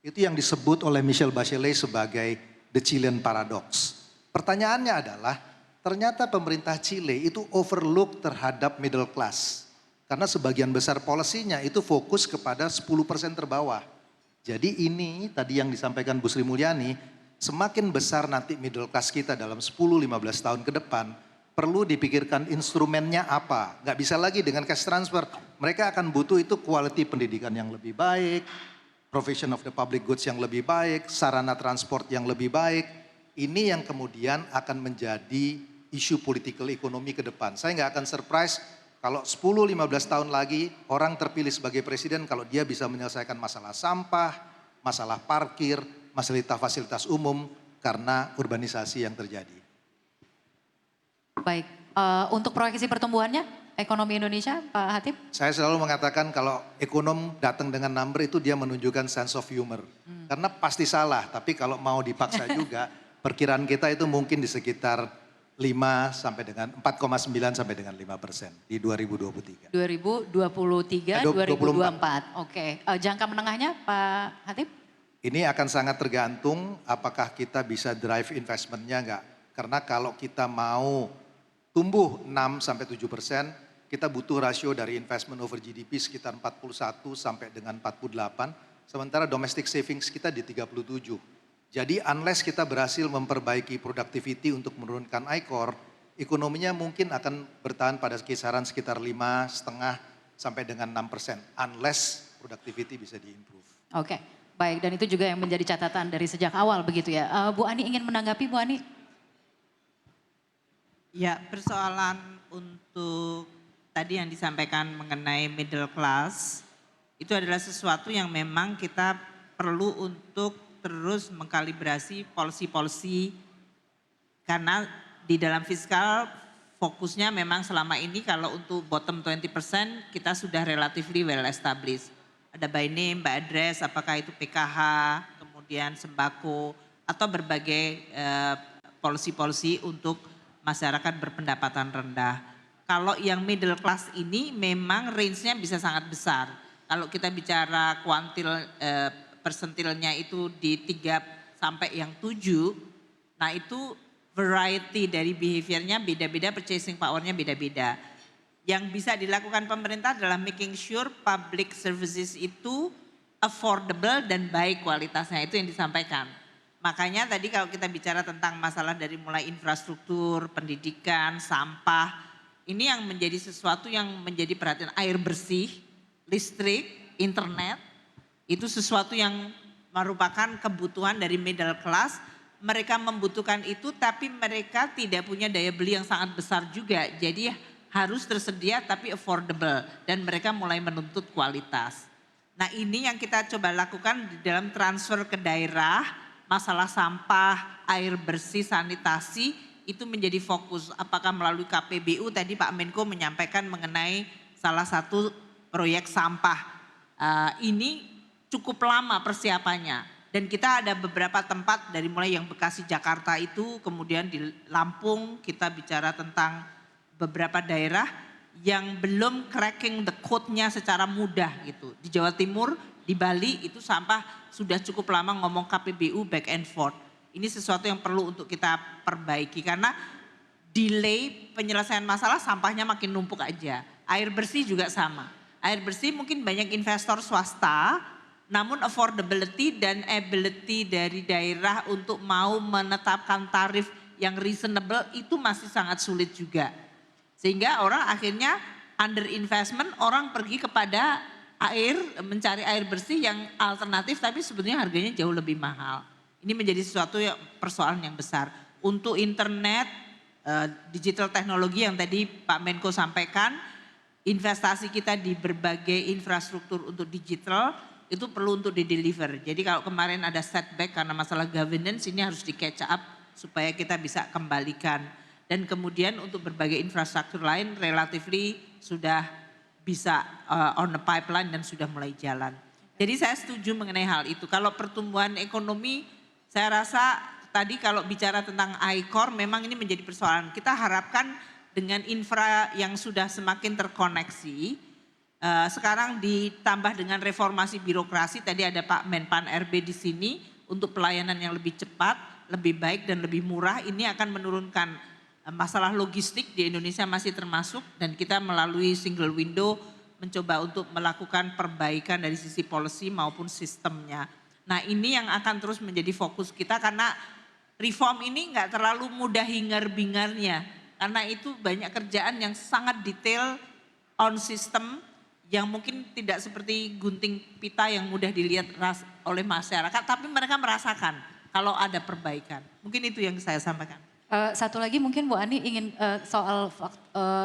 Itu yang disebut oleh Michelle Bachelet sebagai the Chilean paradox. Pertanyaannya adalah, ternyata pemerintah Chile itu overlook terhadap middle class. Karena sebagian besar polisinya itu fokus kepada 10% terbawah. Jadi ini tadi yang disampaikan Bu Sri Mulyani, semakin besar nanti middle class kita dalam 10-15 tahun ke depan, perlu dipikirkan instrumennya apa. Nggak bisa lagi dengan cash transfer. Mereka akan butuh itu quality pendidikan yang lebih baik, provision of the public goods yang lebih baik, sarana transport yang lebih baik. Ini yang kemudian akan menjadi isu political ekonomi ke depan. Saya nggak akan surprise kalau 10-15 tahun lagi orang terpilih sebagai presiden kalau dia bisa menyelesaikan masalah sampah, masalah parkir, fasilitas umum karena urbanisasi yang terjadi. Baik, untuk proyeksi pertumbuhannya ekonomi Indonesia Pak Hatip? Saya selalu mengatakan kalau ekonom datang dengan number itu dia menunjukkan sense of humor. Karena pasti salah, tapi kalau mau dipaksa juga perkiraan kita itu mungkin di sekitar 5 sampai dengan 4,9 sampai dengan 5% di 2023. 2023, 2024. Oke, jangka menengahnya Pak Hatip? Ini akan sangat tergantung apakah kita bisa drive investmentnya enggak. Karena kalau kita mau tumbuh 6 sampai 7%, kita butuh rasio dari investment over GDP sekitar 41 sampai dengan 48. Sementara domestic savings kita di 37. Jadi unless kita berhasil memperbaiki productivity untuk menurunkan ICOR, ekonominya mungkin akan bertahan pada kisaran sekitar 5,5 sampai dengan 6%. Unless productivity bisa diimprove. Oke. Baik, dan itu juga yang menjadi catatan dari sejak awal begitu ya. Bu Ani ingin menanggapi Bu Ani? Ya, persoalan untuk tadi yang disampaikan mengenai middle class, itu adalah sesuatu yang memang kita perlu untuk terus mengkalibrasi policy-policy karena di dalam fiskal fokusnya memang selama ini kalau untuk bottom 20% kita sudah relatively well established. Ada by name, by address, apakah itu PKH, kemudian sembako, atau berbagai policy-policy untuk masyarakat berpendapatan rendah. Kalau yang middle class ini memang range-nya bisa sangat besar. Kalau kita bicara persentilnya itu di 3 sampai yang 7, nah itu variety dari behaviornya beda-beda, purchasing power-nya beda-beda. Yang bisa dilakukan pemerintah adalah making sure public services itu affordable dan baik kualitasnya, itu yang disampaikan. Makanya tadi kalau kita bicara tentang masalah dari mulai infrastruktur, pendidikan, sampah, ini yang menjadi sesuatu yang menjadi perhatian. Air bersih, listrik, internet, itu sesuatu yang merupakan kebutuhan dari middle class. Mereka membutuhkan itu tapi mereka tidak punya daya beli yang sangat besar juga. Jadi harus tersedia tapi affordable dan mereka mulai menuntut kualitas. Nah ini yang kita coba lakukan di dalam transfer ke daerah. Masalah sampah, air bersih, sanitasi itu menjadi fokus. Apakah melalui KPBU tadi Pak Menko menyampaikan mengenai salah satu proyek sampah. Ini cukup lama persiapannya. Dan kita ada beberapa tempat dari mulai yang Bekasi Jakarta itu, kemudian di Lampung kita bicara tentang beberapa daerah yang belum cracking the code-nya secara mudah gitu. Di Jawa Timur, di Bali itu sampah sudah cukup lama ngomong KPBU back and forth. Ini sesuatu yang perlu untuk kita perbaiki karena delay penyelesaian masalah sampahnya makin numpuk aja. Air bersih juga sama. Air bersih mungkin banyak investor swasta, namun affordability dan ability dari daerah untuk mau menetapkan tarif yang reasonable itu masih sangat sulit juga. Sehingga orang akhirnya under investment, orang pergi kepada air, mencari air bersih yang alternatif tapi sebetulnya harganya jauh lebih mahal. Ini menjadi sesuatu yang persoalan yang besar. Untuk internet, digital teknologi yang tadi Pak Menko sampaikan, investasi kita di berbagai infrastruktur untuk digital itu perlu untuk di-deliver. Jadi kalau kemarin ada setback karena masalah governance ini harus di-catch up supaya kita bisa kembalikan. Dan kemudian untuk berbagai infrastruktur lain relatively sudah bisa on the pipeline dan sudah mulai jalan. Jadi saya setuju mengenai hal itu. Kalau pertumbuhan ekonomi saya rasa tadi kalau bicara tentang I-Core memang ini menjadi persoalan. Kita harapkan dengan infra yang sudah semakin terkoneksi, sekarang ditambah dengan reformasi birokrasi, tadi ada Pak Menpan RB di sini untuk pelayanan yang lebih cepat, lebih baik dan lebih murah, ini akan menurunkan masalah logistik di Indonesia masih termasuk dan kita melalui single window mencoba untuk melakukan perbaikan dari sisi policy maupun sistemnya. Nah ini yang akan terus menjadi fokus kita karena reform ini nggak terlalu mudah hingar-bingarnya. Karena itu banyak kerjaan yang sangat detail on system yang mungkin tidak seperti gunting pita yang mudah dilihat oleh masyarakat. Tapi mereka merasakan kalau ada perbaikan. Mungkin itu yang saya sampaikan. Satu lagi mungkin Bu Ani ingin soal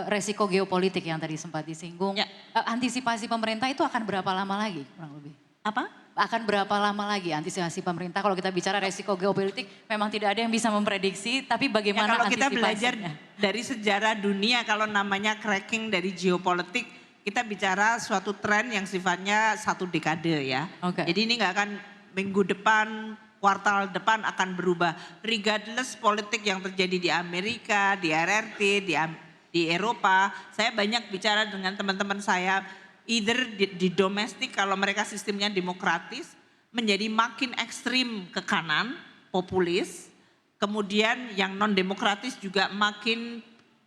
resiko geopolitik yang tadi sempat disinggung. Ya. Antisipasi pemerintah itu akan berapa lama lagi kurang lebih? Apa? Akan berapa lama lagi antisipasi pemerintah kalau kita bicara resiko geopolitik memang tidak ada yang bisa memprediksi tapi bagaimana ya, kalau kita antisipasinya? belajar dari sejarah dunia kalau namanya cracking dari geopolitik kita bicara suatu tren yang sifatnya satu dekade ya. Okay. Jadi ini nggak akan minggu depan, kuartal depan akan berubah. Regardless politik yang terjadi di Amerika, di RRT, di Eropa. Saya banyak bicara dengan teman-teman saya either di domestik kalau mereka sistemnya demokratis menjadi makin ekstrim ke kanan, populis. Kemudian yang non demokratis juga makin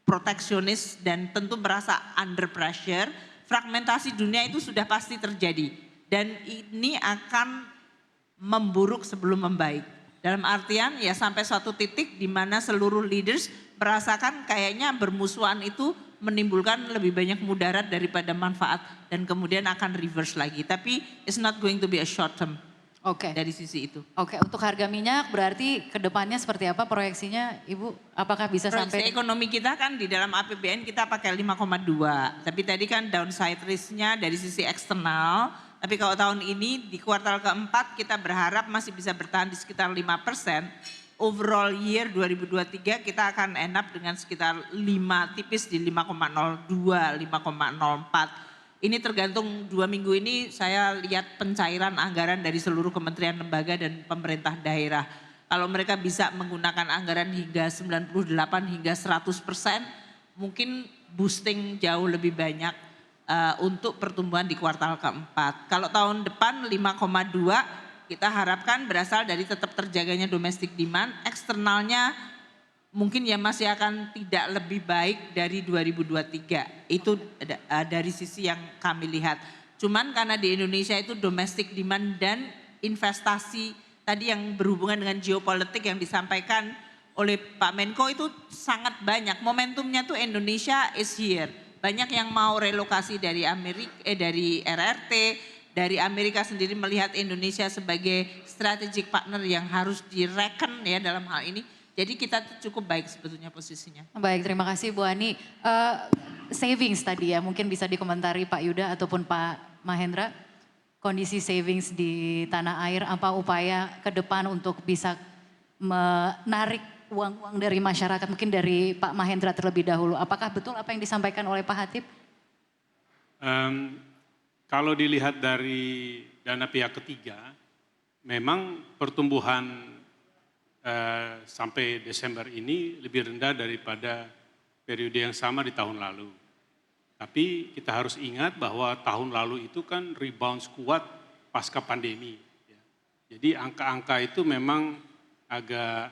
proteksionis dan tentu merasa under pressure. Fragmentasi dunia itu sudah pasti terjadi dan ini akan memburuk sebelum membaik. Dalam artian ya sampai suatu titik di mana seluruh leaders merasakan kayaknya bermusuhan itu menimbulkan lebih banyak mudarat daripada manfaat dan kemudian akan reverse lagi. Tapi it's not going to be a short term dari sisi itu. Oke, untuk harga minyak berarti kedepannya seperti apa proyeksinya Ibu? Apakah bisa Proyeksi sampai? ekonomi kita kan di dalam APBN kita pakai 5,2. Tapi tadi kan downside risk-nya dari sisi eksternal. Tapi kalau tahun ini di kuartal keempat kita berharap masih bisa bertahan di sekitar 5%. Overall year 2023 kita akan end up dengan sekitar 5 tipis di 5,02, 5,04. Ini tergantung 2 minggu ini saya lihat pencairan anggaran dari seluruh kementerian lembaga dan pemerintah daerah. Kalau mereka bisa menggunakan anggaran hingga 98 hingga 100%, mungkin boosting jauh lebih banyak untuk pertumbuhan di kuartal keempat. Kalau tahun depan 5,2 kita harapkan berasal dari tetap terjaganya domestic demand, eksternalnya mungkin ya masih akan tidak lebih baik dari 2023. Itu dari sisi yang kami lihat. Cuman karena di Indonesia itu domestic demand dan investasi tadi yang berhubungan dengan geopolitik yang disampaikan oleh Pak Menko itu sangat banyak. Momentumnya tuh Indonesia is here. Banyak yang mau relokasi dari dari RRT, dari Amerika sendiri melihat Indonesia sebagai strategic partner yang harus direken ya dalam hal ini. Jadi kita tuh cukup baik sebetulnya posisinya. Baik, terima kasih Bu Ani. Savings tadi ya, mungkin bisa dikomentari Pak Yuda ataupun Pak Mahendra. Kondisi savings di tanah air, apa upaya ke depan untuk bisa menarik uang-uang dari masyarakat, mungkin dari Pak Mahendra terlebih dahulu. Apakah betul apa yang disampaikan oleh Pak Hatip? Kalau dilihat dari dana pihak ketiga, memang pertumbuhan sampai Desember ini lebih rendah daripada periode yang sama di tahun lalu. Tapi kita harus ingat bahwa tahun lalu itu kan rebound kuat pasca pandemi. Jadi angka-angka itu memang agak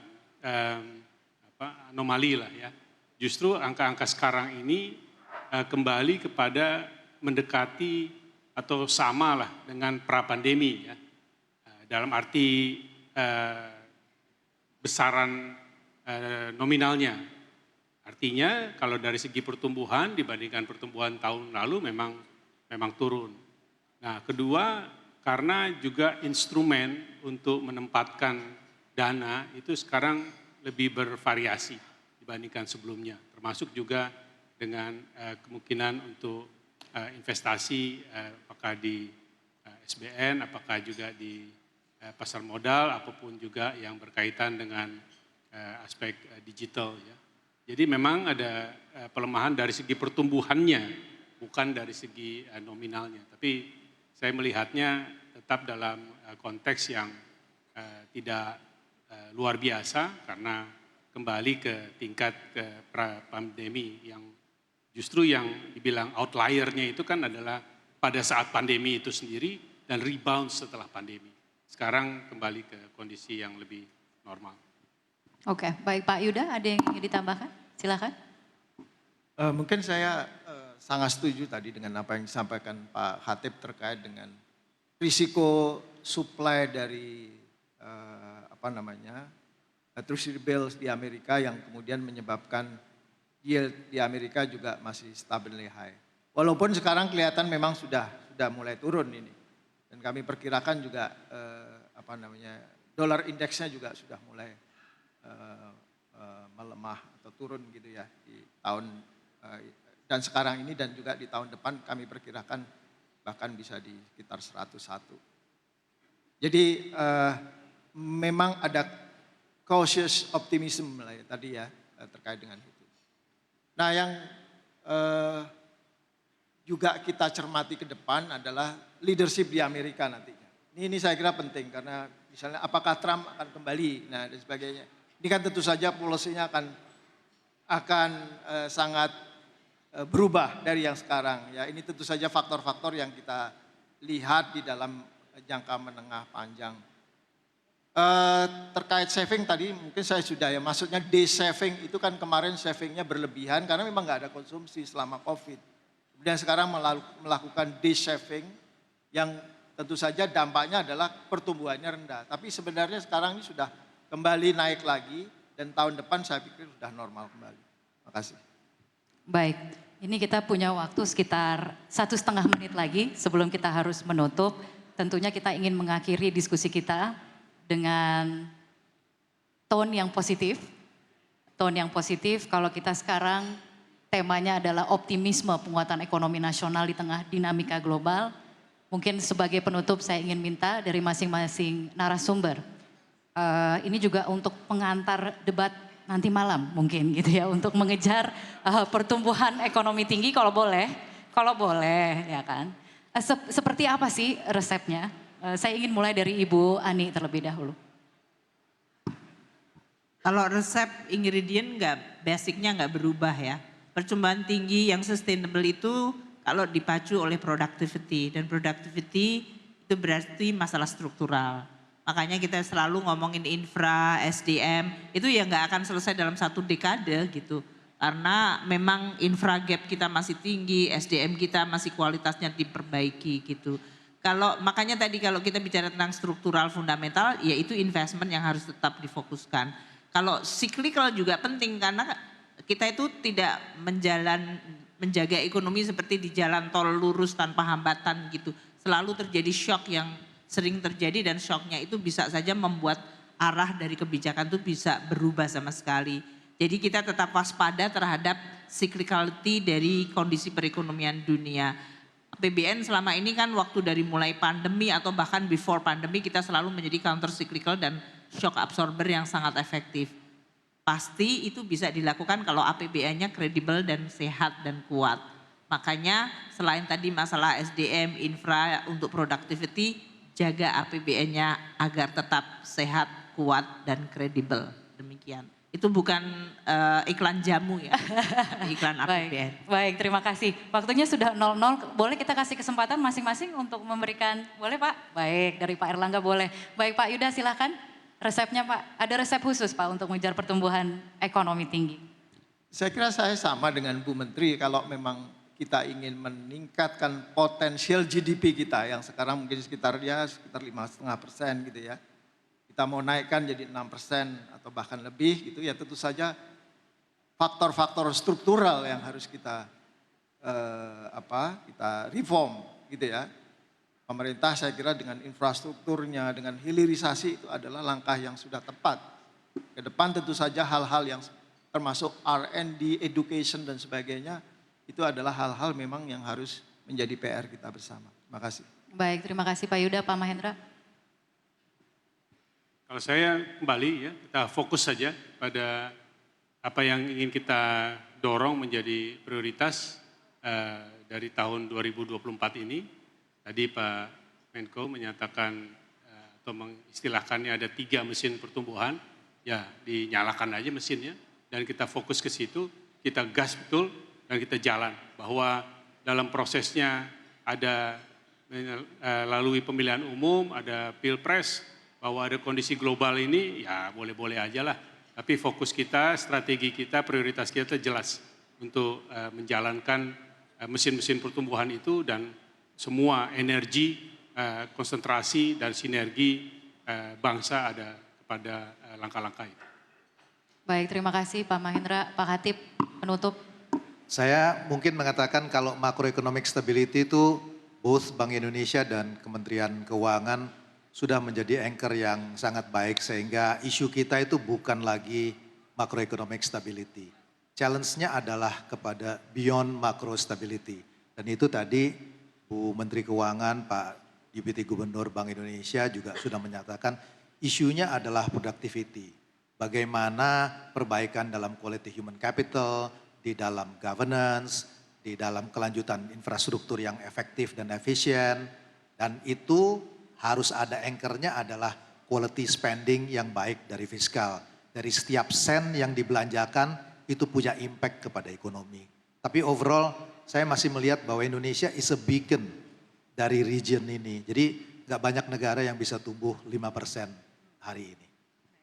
anomali lah ya. Justru angka-angka sekarang ini kembali kepada mendekati atau sama lah dengan pra-pandemi ya. Dalam arti besaran nominalnya. Artinya kalau dari segi pertumbuhan dibandingkan pertumbuhan tahun lalu memang turun. Nah, kedua karena juga instrumen untuk menempatkan dana itu sekarang lebih bervariasi dibandingkan sebelumnya. Termasuk juga dengan kemungkinan untuk investasi apakah di SBN, apakah juga di pasar modal, apapun juga yang berkaitan dengan aspek digital ya. Jadi memang ada pelemahan dari segi pertumbuhannya, bukan dari segi nominalnya. Tapi saya melihatnya tetap dalam konteks yang tidak luar biasa karena kembali ke tingkat pra-pandemi yang justru yang dibilang outliernya itu kan adalah pada saat pandemi itu sendiri dan rebound setelah pandemi. Sekarang kembali ke kondisi yang lebih normal. Oke, baik Pak Yuda, ada yang ingin ditambahkan? Silakan. Mungkin saya sangat setuju tadi dengan apa yang disampaikan Pak Hatip terkait dengan risiko supply dari treasury bills di Amerika yang kemudian menyebabkan yield di Amerika juga masih stubbornly high. Walaupun sekarang kelihatan memang sudah mulai turun ini. Dan kami perkirakan juga dolar indeksnya juga sudah mulai melemah atau turun gitu ya di tahun dan sekarang ini dan juga di tahun depan kami perkirakan bahkan bisa di sekitar 101. Jadi memang ada cautious optimism lah ya, tadi ya terkait dengan itu. Nah yang juga kita cermati ke depan adalah leadership di Amerika nantinya. Ini saya kira penting karena misalnya apakah Trump akan kembali, nah dan sebagainya. Ini kan tentu saja polisinya akan sangat berubah dari yang sekarang. Ya, ini tentu saja faktor-faktor yang kita lihat di dalam jangka menengah panjang. Terkait saving tadi mungkin saya sudah ya, maksudnya day saving itu kan kemarin savingnya berlebihan karena memang nggak ada konsumsi selama COVID. Kemudian sekarang melakukan day saving yang tentu saja dampaknya adalah pertumbuhannya rendah. Tapi sebenarnya sekarang ini sudah kembali naik lagi dan tahun depan saya pikir sudah normal kembali. Terima kasih. Baik, ini kita punya waktu sekitar 1,5 menit lagi sebelum kita harus menutup. Tentunya kita ingin mengakhiri diskusi kita dengan tone yang positif. Tone yang positif kalau kita sekarang temanya adalah optimisme penguatan ekonomi nasional di tengah dinamika global. Mungkin sebagai penutup saya ingin minta dari masing-masing narasumber. Ini juga untuk pengantar debat nanti malam mungkin gitu ya. Untuk mengejar pertumbuhan ekonomi tinggi kalau boleh ya kan. Seperti apa sih resepnya? Saya ingin mulai dari Ibu Ani terlebih dahulu. Kalau resep ingredient basicnya nggak berubah ya. Pertumbuhan tinggi yang sustainable itu kalau dipacu oleh productivity dan productivity itu berarti masalah struktural. Makanya kita selalu ngomongin infra, SDM, itu ya nggak akan selesai dalam 1 dekade gitu. Karena memang infra gap kita masih tinggi, SDM kita masih kualitasnya diperbaiki gitu. Makanya tadi kalau kita bicara tentang struktural fundamental, yaitu investment yang harus tetap difokuskan. Kalau cyclical juga penting karena kita itu tidak menjaga ekonomi seperti di jalan tol lurus tanpa hambatan gitu. Selalu terjadi shock yang sering terjadi dan shocknya itu bisa saja membuat arah dari kebijakan itu bisa berubah sama sekali. Jadi kita tetap waspada terhadap cyclicality dari kondisi perekonomian dunia. APBN selama ini kan waktu dari mulai pandemi atau bahkan before pandemi kita selalu menjadi counter cyclical dan shock absorber yang sangat efektif. Pasti itu bisa dilakukan kalau APBN-nya kredibel dan sehat dan kuat. Makanya selain tadi masalah SDM, infra untuk productivity, jaga APBN-nya agar tetap sehat, kuat dan kredibel. Demikian. Itu bukan iklan jamu ya, tapi iklan APBN. Baik, terima kasih. Waktunya sudah 00, boleh kita kasih kesempatan masing-masing untuk memberikan, boleh Pak? Baik, dari Pak Erlangga boleh. Baik Pak Yuda silahkan, resepnya Pak. Ada resep khusus Pak untuk mengejar pertumbuhan ekonomi tinggi? Saya kira saya sama dengan Bu Menteri kalau memang kita ingin meningkatkan potensial GDP kita yang sekarang mungkin sekitar 5,5% gitu ya. Kita mau naikkan jadi 6% atau bahkan lebih gitu ya, tentu saja faktor-faktor struktural yang harus kita reform gitu ya. Pemerintah saya kira dengan infrastrukturnya, dengan hilirisasi itu adalah langkah yang sudah tepat. Ke depan tentu saja hal-hal yang termasuk R&D, education dan sebagainya itu adalah hal-hal memang yang harus menjadi PR kita bersama. Terima kasih. Baik, terima kasih Pak Yuda. Pak Mahendra. Kalau saya kembali ya, kita fokus saja pada apa yang ingin kita dorong menjadi prioritas dari tahun 2024 ini. Tadi Pak Menko menyatakan atau mengistilahkannya ada 3 mesin pertumbuhan, ya dinyalakan aja mesinnya dan kita fokus ke situ, kita gas betul dan kita jalan. Bahwa dalam prosesnya ada melalui pemilihan umum, ada pilpres, bahwa ada kondisi global ini ya boleh-boleh aja lah. Tapi fokus kita, strategi kita, prioritas kita jelas untuk menjalankan mesin-mesin pertumbuhan itu dan semua energi, konsentrasi dan sinergi bangsa ada kepada langkah-langkah itu. Baik, terima kasih Pak Mahendra. Pak Khatib, penutup. Saya mungkin mengatakan kalau macroeconomic stability itu both Bank Indonesia dan Kementerian Keuangan sudah menjadi anchor yang sangat baik sehingga isu kita itu bukan lagi macroeconomic stability. Challenge-nya adalah kepada beyond macro stability. Dan itu tadi Bu Menteri Keuangan, Pak Deputi Gubernur Bank Indonesia juga sudah menyatakan isunya adalah productivity. Bagaimana perbaikan dalam quality human capital, di dalam governance, di dalam kelanjutan infrastruktur yang efektif dan efisien. Dan itu harus ada anchor-nya adalah quality spending yang baik dari fiskal. Dari setiap sen yang dibelanjakan itu punya impact kepada ekonomi. Tapi overall saya masih melihat bahwa Indonesia is a beacon dari region ini. Jadi gak banyak negara yang bisa tumbuh 5% hari ini.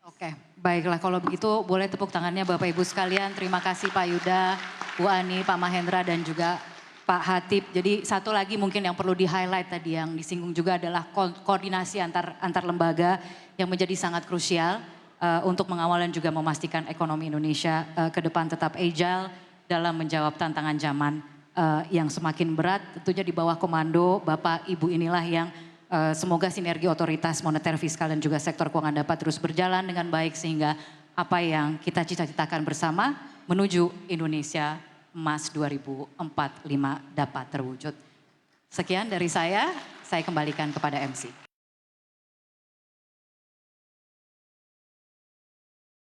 Oke, baiklah kalau begitu boleh tepuk tangannya Bapak Ibu sekalian. Terima kasih Pak Yuda, Bu Ani, Pak Mahendra dan juga Pak Khatib. Jadi satu lagi mungkin yang perlu di-highlight tadi yang disinggung juga adalah koordinasi antar lembaga yang menjadi sangat krusial untuk mengawal dan juga memastikan ekonomi Indonesia ke depan tetap agile dalam menjawab tantangan zaman yang semakin berat. Tentunya di bawah komando Bapak Ibu inilah yang semoga sinergi otoritas moneter, fiskal dan juga sektor keuangan dapat terus berjalan dengan baik sehingga apa yang kita cita-citakan bersama menuju Indonesia Emas 2045 dapat terwujud. Sekian dari saya kembalikan kepada MC.